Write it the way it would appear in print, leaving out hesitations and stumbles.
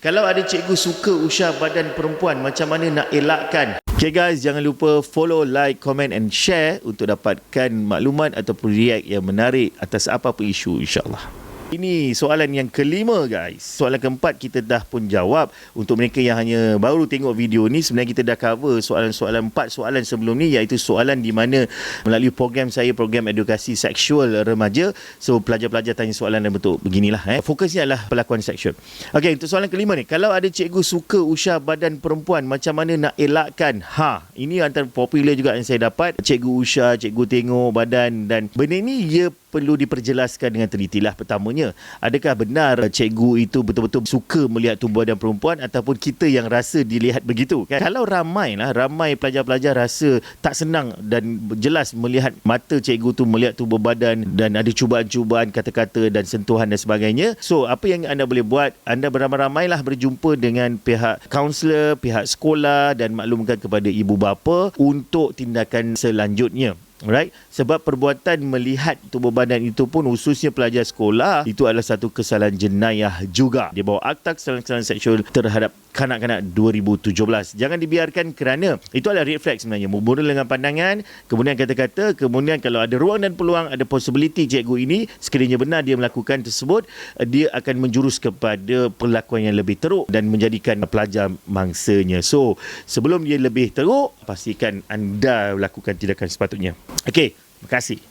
Kalau ada cikgu suka usah badan perempuan, macam mana nak elakkan? Okay guys, jangan lupa follow, like, comment and share untuk dapatkan maklumat ataupun react yang menarik atas apa-apa isu, insyaAllah. Ini soalan yang kelima guys. Soalan keempat kita dah pun jawab. Untuk mereka yang hanya baru tengok video ni, sebenarnya kita dah cover soalan-soalan 4 soalan sebelum ni, iaitu soalan di mana melalui program saya, program edukasi seksual remaja. So pelajar-pelajar tanya soalan dan bentuk beginilah. Fokusnya adalah pelakon seksual. Okey, untuk soalan kelima ni, kalau ada cikgu suka usah badan perempuan, macam mana nak elakkan? Ini antara popular juga yang saya dapat. Cikgu usah, cikgu tengok badan, dan benda ni ia perlu diperjelaskan dengan telitilah. Pertamanya, adakah benar cikgu itu betul-betul suka melihat tubuh badan perempuan ataupun kita yang rasa dilihat begitu kan? Kalau ramai pelajar-pelajar rasa tak senang dan jelas melihat mata cikgu tu melihat tubuh badan dan ada cubaan-cubaan kata-kata dan sentuhan dan sebagainya, so apa yang anda boleh buat, anda beramai-ramailah berjumpa dengan pihak kaunselor, pihak sekolah dan maklumkan kepada ibu bapa untuk tindakan selanjutnya. Alright, sebab perbuatan melihat tubuh badan itu pun, khususnya pelajar sekolah, itu adalah satu kesalahan jenayah juga. Dia bawa Akta Kesalahan Seksual terhadap kanak-kanak 2017. Jangan dibiarkan, kerana itu adalah red flag sebenarnya. Membunuh dengan pandangan, kemudian kata-kata, kemudian kalau ada ruang dan peluang, ada possibility cikgu ini sekiranya benar dia melakukan tersebut, dia akan menjurus kepada perlakuan yang lebih teruk dan menjadikan pelajar mangsanya. So, sebelum dia lebih teruk, pastikan anda lakukan tindakan sepatutnya. Okey, terima kasih.